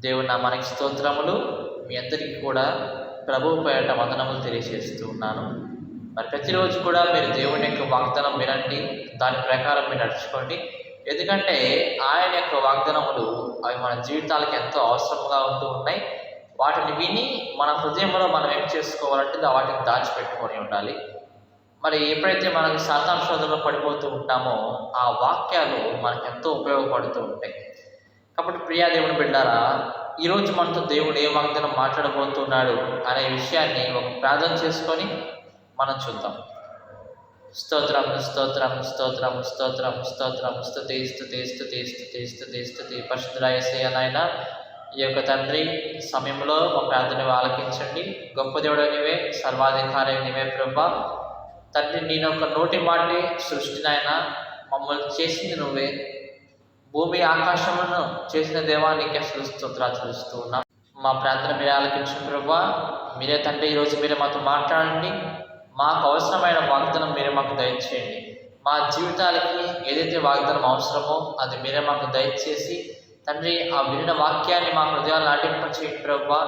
దేవుని నామానికి స్తోత్రములు. మీ అందరికీ కూడా ప్రభువు పేరట వందనములు తెలియజేస్తూ ఉన్నాను. మరి ప్రతిరోజు కూడా మీరు దేవుని యొక్క వాగ్దానం వినండి, దాని ప్రకారం మీరు నడుచుకోండి. ఎందుకంటే ఆయన యొక్క వాగ్దానములు అవి మన జీవితాలకు ఎంతో అవసరంగా ఉంటూ ఉన్నాయి. వాటిని విని మన హృదయంలో మనం ఏం చేసుకోవాలంటే వాటిని దాచిపెట్టుకొని ఉండాలి. మరి ఎప్పుడైతే మనకి సాతాను శోధనలో పడిపోతూ ఉంటామో ఆ వాక్యాలు మనకు ఎంతో ఉపయోగపడుతూ ఉంటాయి. కాబట్టి ప్రియా దేవుని బిడ్డారా, ఈరోజు మనతో దేవుడు ఏ వాగ్దానం మాట్లాడబోతున్నాడు అనే విషయాన్ని ఒక ప్రార్థన చేసుకొని మనం చూద్దాం. స్తోత్రం స్తోత్రం స్తోత్రం స్తోత్రం స్తోత్రం స్తుతి స్తుతి స్తుతి స్తుతి స్తుతి స్తుతి పరిశుద్ధుడా యేసయ్య నాయన, ఈ యొక్క తండ్రి సమయంలో మా ప్రార్థన ఆలకించండి. గొప్ప దేవుడు నీవే, సర్వాధికారి నీవే ప్రభా. తండ్రి నేను ఒక నోటి మాటే సృష్టి నాయన, మమ్మల్ని చేసింది నువ్వే. భూమి ఆకాశములను చేసిన దేవా నీకే స్తోత్రాలు చెల్లిస్తూ ఉన్నాం. మా ప్రార్థన మీరే ఆలకించిన ప్రభా. మీరే తండ్రి ఈరోజు మీరే మాతో మాట్లాడండి. మాకు అవసరమైన వాగ్దానం మీరే మాకు దయచేయండి. మా జీవితాలకి ఏదైతే వాగ్దానం అవసరమో అది మీరే మాకు దయచేసి తండ్రి ఆ విన్న వాక్యాన్ని మా హృదయాలు నాటింపచేయండి ప్రభా.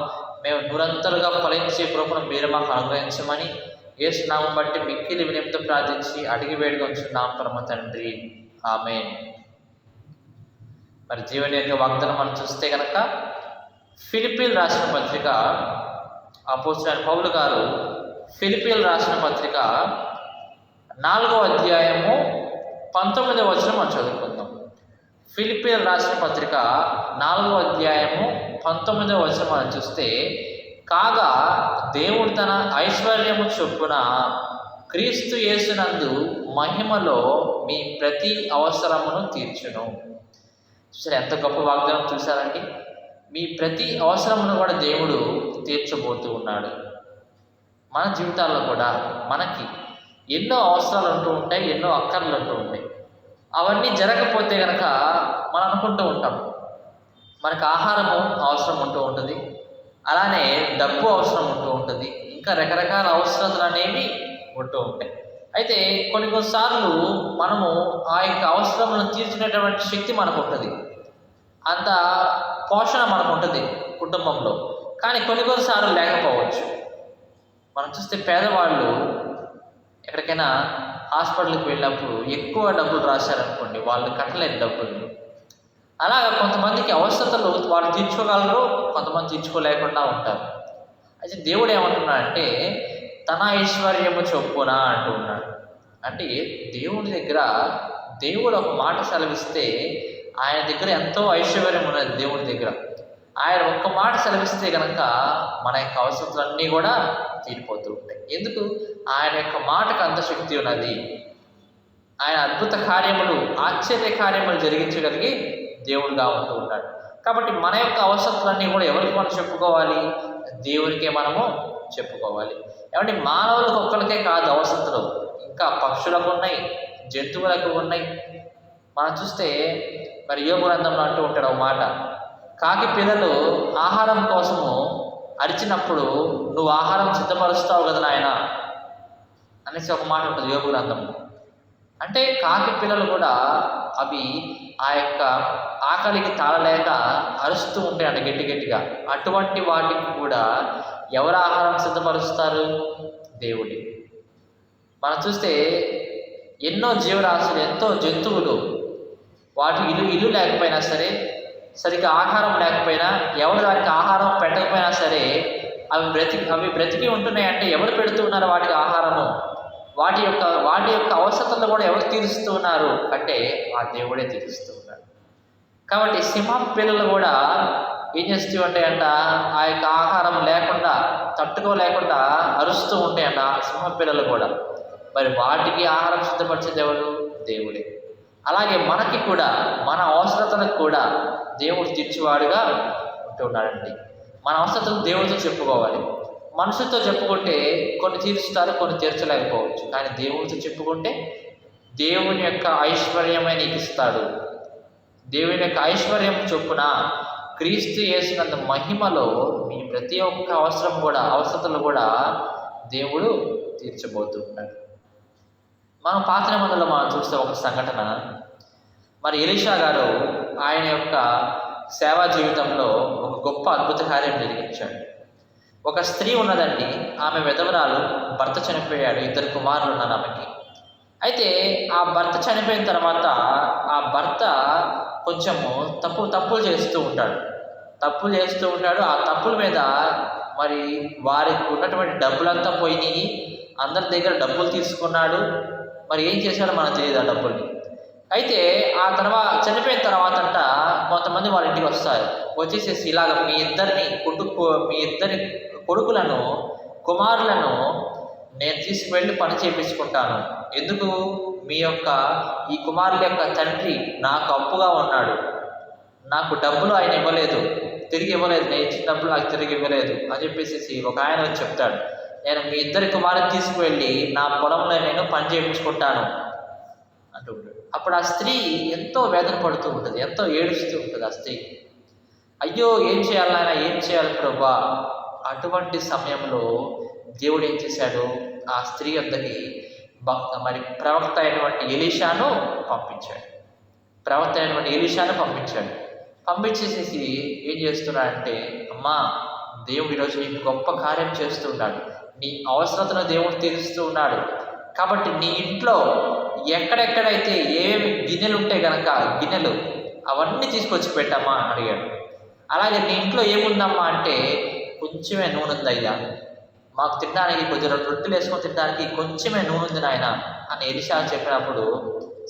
మేము నిరంతరంగా ఫలించే కృపను మీరే మాకు అనుగ్రహించమని యేసు నామం బట్టి మిక్కిలి వినయంతో ప్రార్థించి అడిగి వేడుకొంచున్నాం పరమ తండ్రి, ఆమేన్. మరి జీవన యొక్క వాగ్దానం మనం చూస్తే కనుక ఫిలిప్పీలు రాసిన పత్రిక, అపోస్తలుడైన పౌలు గారు ఫిలిప్పీలు రాసిన పత్రిక 4వ అధ్యాయము 19వ వచనం మనం చదువుకుందాం. ఫిలిప్పీలు రాసిన పత్రిక 4వ అధ్యాయము 19వ వచనం మనం చూస్తే, కాగా దేవుడు తన ఐశ్వర్యము చొప్పున క్రీస్తు యేసునందు మహిమలో మీ ప్రతి అవసరమును తీర్చును. చూసారు ఎంత గొప్ప వాగ్దానం చూసారండి. మీ ప్రతి అవసరమును కూడా దేవుడు తీర్చబోతూ ఉన్నాడు. మన జీవితాల్లో కూడా మనకి ఎన్నో అవసరాలు అంటూ ఉంటాయి, ఎన్నో అక్కర్లు అంటూ ఉంటాయి. అవన్నీ జరగకపోతే కనుక మనం అనుకుంటూ ఉంటాం మనకు ఆహారము అవసరం ఉంటూ ఉంటుంది, అలానే డబ్బు అవసరం ఉంటూ ఉంటుంది, ఇంకా రకరకాల అవసరాలు అనేవి ఉంటూ ఉంటాయి. అయితే కొన్నిసార్లు మనము ఆ యొక్క అవసరములను తీర్చినటువంటి శక్తి మనకు ఉంటుంది, అంత పోషణ మనకు ఉంటుంది కుటుంబంలో. కానీ కొన్నిసార్లు లేకపోవచ్చు. మనం చూస్తే పేదవాళ్ళు ఎక్కడికైనా హాస్పిటల్కి వెళ్ళినప్పుడు ఎక్కువ డబ్బులు రాశారనుకోండి, వాళ్ళు కట్టలేని డబ్బులు. అలాగా కొంతమందికి అవసరతలు వాళ్ళు తీర్చుకోగలరు, కొంతమంది తీర్చుకోలేకుండా ఉంటారు. అయితే దేవుడు ఏమంటున్నాడంటే తన ఐశ్వర్యము చొప్పున అంటూ ఉన్నాడు. అంటే దేవుడి దగ్గర దేవుడు ఒక మాట సెలవిస్తే ఆయన దగ్గర ఎంతో ఐశ్వర్యం ఉన్నది. దేవుడి దగ్గర ఆయన ఒక్క మాట సెలవిస్తే కనుక మన యొక్క అవసరాలన్నీ కూడా తీరిపోతూ ఉంటాయి. ఎందుకు? ఆయన యొక్క మాటకు అంత శక్తి ఉన్నది. ఆయన అద్భుత కార్యములు, ఆశ్చర్య కార్యములు జరిగించగలిగి దేవుడుగా ఉంటూ ఉన్నాడు. కాబట్టి మన యొక్క అవసరాలన్నీ కూడా ఎవరికి మనం చెప్పుకోవాలి? దేవునికే మనము చెప్పుకోవాలి. ఏమంటే మానవులకు ఒక్కరికే కాదు అవసరాలు, ఇంకా పక్షులకు ఉన్నాయి, జంతువులకు ఉన్నాయి. మనం చూస్తే మరి యోబు గ్రంథంలో అంటూ ఉంటాడు ఒక మాట, కాకి పిల్లలు ఆహారం కోసము అరిచినప్పుడు నువ్వు ఆహారం సిద్ధపరుస్తావు కదా నాయన అనేసి ఒక మాట ఉంటుంది యోబు గ్రంథంలో. అంటే కాకి పిల్లలు కూడా అవి ఆ యొక్క ఆకలికి తాళలేక అరుస్తూ ఉంటాయి అంట గట్టి గట్టిగా. అటువంటి వాటికి కూడా ఎవరు ఆహారం సిద్ధపరుస్తారు? దేవుడి. మనం చూస్తే ఎన్నో జీవరాశులు, ఎంతో జంతువులు వాటి ఇల్లు లేకపోయినా సరే, సరిగ్గా ఆహారం లేకపోయినా, ఎవరు దానికి ఆహారం పెట్టకపోయినా సరే అవి బ్రతికి ఉంటున్నాయి. అంటే ఎవరు పెడుతూ ఉన్నారు వాటికి ఆహారము? వాటి యొక్క అవసరాలను కూడా ఎవరు తీరుస్తూ ఉన్నారు అంటే ఆ దేవుడే తీరుస్తూ ఉన్నాడు. కాబట్టి సింహం పిల్లలు కూడా ఏం చేస్తూ ఉంటాయంట, ఆ యొక్క ఆహారం లేకుండా తట్టుకోలేకుండా అరుస్తూ ఉంటాయంట సింహ పిల్లలు కూడా. మరి వాటికి ఆహారం సిద్ధపరిచేది ఎవరు? దేవుడే. అలాగే మనకి కూడా మన అవసరతలకు కూడా దేవుడు తీర్చివాడుగా ఉంటూ ఉన్నాడండి. మన అవసరతలు దేవుడితో చెప్పుకోవాలి. మనుషులతో చెప్పుకుంటే కొన్ని తీరుస్తారు, కొన్ని తీర్చలేకపోవచ్చు. కానీ దేవుడితో చెప్పుకుంటే దేవుని యొక్క ఐశ్వర్యమే నీకు ఇస్తాడు. దేవుని యొక్క ఐశ్వర్యం చొప్పున క్రీస్తు యేసునందు మహిమలో మీ ప్రతి ఒక్క అవసరతలు కూడా దేవుడు తీర్చబోతున్నాడు. మనం పాత నిబంధనలో మనం చూస్తే ఒక సంఘటన, మరి ఎలీషా గారు ఆయన యొక్క సేవా జీవితంలో ఒక గొప్ప అద్భుత కార్యం జరిగించాడు. ఒక స్త్రీ ఉన్నదండి, ఆమె విధవరాలు, భర్త చనిపోయాడు, 2 కుమారులు ఉన్నారు ఆమెకి. అయితే ఆ భర్త చనిపోయిన తర్వాత ఆ భర్త కొంచెము తప్పులు చేస్తూ ఉంటాడు. ఆ తప్పుల మీద మరి వారికి ఉన్నటువంటి డబ్బులంతా పోయినాయి. అందరి దగ్గర డబ్బులు తీసుకున్నాడు. మరి ఏం చేశాడో మనకు తెలియదు ఆ డబ్బుల్ని. అయితే ఆ తర్వాత చనిపోయిన తర్వాత కొంతమంది వాళ్ళ ఇంటికి వస్తారు. వచ్చేసేసి ఇలాగ మీ ఇద్దరి కొడుకులను, కుమారులను నేను తీసుకువెళ్ళి పని చేయించుకుంటాను. ఎందుకు? ఈ కుమారుల యొక్క తండ్రి నాకు అప్పుగా ఉన్నాడు, నాకు డబ్బులు ఆయన తిరిగి ఇవ్వలేదు, నేను ఇచ్చిన డబ్బులు నాకు తిరిగి ఇవ్వలేదు అని చెప్పేసి ఒక ఆయన వచ్చి చెప్తాడు, నేను మీ 2 కుమారుని తీసుకువెళ్ళి నా పొలంలో నేను పని చేయించుకుంటాను అంటూ ఉంటాడు. అప్పుడు ఆ స్త్రీ ఎంతో వేదన పడుతూ ఉంటుంది, ఎంతో ఏడుస్తూ ఉంటుంది ఆ స్త్రీ. అయ్యో ఏం చేయాలి నాయన, ఏం చేయాలి ప్రభా? అటువంటి సమయంలో దేవుడు ఏం చేశాడు? ఆ స్త్రీ వద్దకి ప్రవక్త అయినటువంటి ఎలీషాను పంపించాడు. పంపించేసేసి ఏం చేస్తున్నాడంటే, అమ్మా దేవుడు ఈరోజు నీకు గొప్ప కార్యం చేస్తున్నాడు, నీ అవసరతను దేవుడు తీరుస్తూ ఉన్నాడు. కాబట్టి నీ ఇంట్లో ఎక్కడెక్కడైతే ఏమేమి గిన్నెలు ఉంటాయి కనుక గిన్నెలు అవన్నీ తీసుకొచ్చి పెట్టమ్మా అని అడిగాడు. అలాగే నీ ఇంట్లో ఏముందమ్మా అంటే, కొంచెమే నూనె ఉందయ్యా, మాకు తినడానికి కొంచెం 2 రొట్టెలు వేసుకొని తినడానికి కొంచెమే నూనె ఉంది నాయన అని ఎలీషా చెప్పినప్పుడు,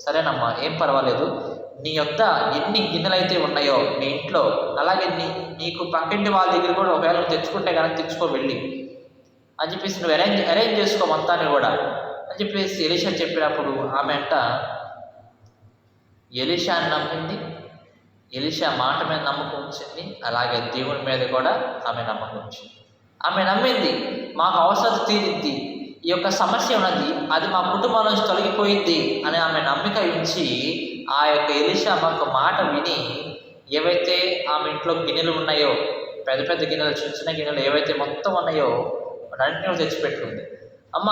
సరేనమ్మా ఏం పర్వాలేదు, నీ యొద్ద ఎన్ని గిన్నెలు అయితే ఉన్నాయో నీ ఇంట్లో, అలాగే నీకు పక్కింటి వాళ్ళ దగ్గర కూడా ఒకవేళ తెచ్చుకుంటే కనుక తెచ్చుకో వెళ్ళి అని చెప్పేసి నువ్వు అరేంజ్ చేసుకో మొత్తాన్ని కూడా అని చెప్పేసి ఎలీషా చెప్పినప్పుడు ఆమె ఎలీషాని నమ్మింది. ఎలీషా మాట మీద నమ్మకం ఉంచింది, అలాగే దేవుని మీద కూడా ఆమె నమ్మకం ఉంచింది. ఆమె నమ్మింది, మాకు అవసరం తీరిద్ది, ఈ యొక్క సమస్య ఉన్నది, అది మా కుటుంబం నుంచి తొలగిపోయింది అని ఆమె నమ్మిక ఉంచి ఆ యొక్క ఎలీషా ఒక మాట విని ఏవైతే ఆమె ఇంట్లో గిన్నెలు ఉన్నాయో, పెద్ద పెద్ద గిన్నెలు, చిన్న చిన్న గిన్నెలు ఏవైతే మొత్తం ఉన్నాయో వాటన్నిటిని తెచ్చిపెట్టుకుంది. అమ్మ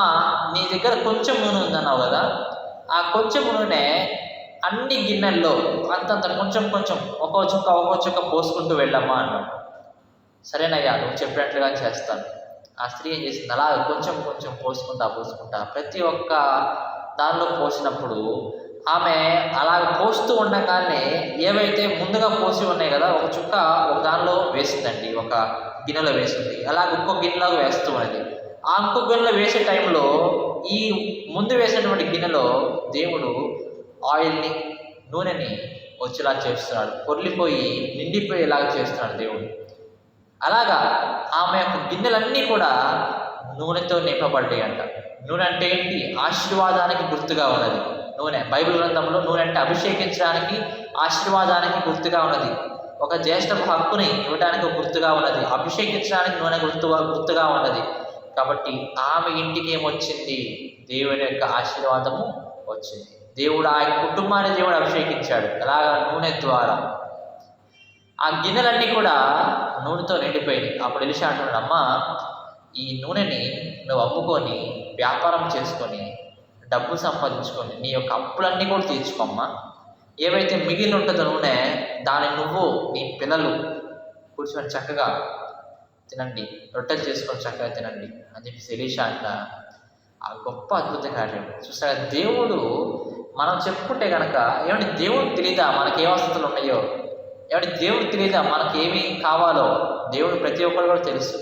నీ దగ్గర కొంచెం నూనె ఉందన్నావు కదా, ఆ కొంచెం నూనె అన్ని గిన్నెల్లో అంతంత కొంచెం ఒక్కో చుక్క పోసుకుంటూ వెళ్ళమ్మా అన్నాడు. సరేనయ్యా నువ్వు చెప్పినట్లుగా చేస్తాను. ఆ స్త్రీ ఏం చేసింది, అలా కొంచెం పోసుకుంటా ప్రతి ఒక్క దానిలో పోసినప్పుడు ఆమె అలా పోస్తూ ఉండగానే ఏవైతే ముందుగా పోసి ఉన్నాయి కదా ఒక చుక్క ఒక దానిలో వేసిందండి, ఒక గిన్నెలో వేసింది. అలాగే ఇంకొక గిన్నెలో వేస్తూ ఉన్నది. ఆ ఇంకొక గిన్నెలో వేసే టైంలో ఈ ముందు వేసినటువంటి గిన్నెలో దేవుడు ఆయిల్ని, నూనెని వచ్చేలా చేస్తున్నాడు, పొర్లిపోయి నిండిపోయేలాగా చేస్తున్నాడు దేవుడు. అలాగా ఆమె యొక్క గిన్నెలన్నీ కూడా నూనెతో నింపబడ్డాయి అంట. నూనె అంటే ఏంటి? ఆశీర్వాదానికి గుర్తుగా ఉన్నది నూనె. బైబిల్ గ్రంథంలో నూనె అంటే అభిషేకించడానికి, ఆశీర్వాదానికి గుర్తుగా ఉన్నది. ఒక జ్యేష్ఠ హక్కుని ఇవ్వడానికి గుర్తుగా ఉన్నది, అభిషేకించడానికి నూనె గుర్తుగా ఉన్నది. కాబట్టి ఆమె ఇంటికి ఏమొచ్చింది? దేవుని యొక్క ఆశీర్వాదము వచ్చింది. దేవుడు ఆ కుటుంబాన్ని దేవుడు అభిషేకించాడు. అలాగా నూనె ద్వారా ఆ గిన్నెలన్నీ కూడా నూనెతో నిండిపోయినాయి. అప్పుడు ఎలీషా అంటున్నాడు, అమ్మా ఈ నూనెని నువ్వు అమ్ముకొని వ్యాపారం చేసుకొని డబ్బు సంపాదించుకొని నీ యొక్క అప్పులన్నీ కూడా తీర్చుకోమ్మా. ఏవైతే మిగిలి ఉంటుందో నూనె దాన్ని నువ్వు నీ పిల్లలు కూర్చొని చక్కగా తినండి, రొట్టెలు చేసుకొని చక్కగా తినండి అని చెప్పేసి ఎలీషా ఆ గొప్ప అద్భుత కార్యం చూసారా. దేవుడు మనం చెప్పుకుంటే కనుక ఏమంటే దేవుడు తెలియదా మనకి ఏ వసతులు ఉన్నాయో, ఏమంటే దేవుడు తెలియదా మనకి ఏమి కావాలో? దేవుడు ప్రతి ఒక్కరు కూడా తెలుసు.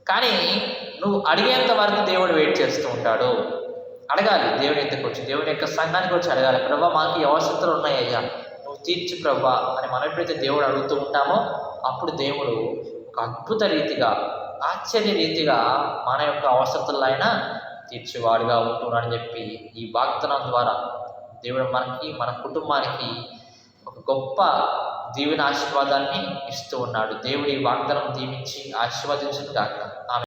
కానీ నువ్వు అడిగేంత వరకు దేవుడు వెయిట్ చేస్తూ ఉంటాడు. అడగాలి దేవుని ఎత్తుకు వచ్చి, దేవుని యొక్క సంఘానికి వచ్చి అడగాలి, ప్రభా మాకు ఈ అవసరతలు ఉన్నాయ్యా నువ్వు తీర్చు ప్రభా అని మనం ఎప్పుడైతే దేవుడు అడుగుతూ ఉంటామో అప్పుడు దేవుడు ఒక అద్భుత రీతిగా, ఆశ్చర్య రీతిగా మన యొక్క అవసరతలు అయినా తీర్చేవాడుగా ఉంటున్నాడని చెప్పి ఈ వాగ్దానం ద్వారా దేవుడు మనకి, మన కుటుంబానికి ఒక గొప్ప దీవెన ఆశీర్వాదాన్ని ఇస్తూ ఉన్నాడు. దేవుడి వాగ్దానం దీవించి ఆశీర్వదించును గాక.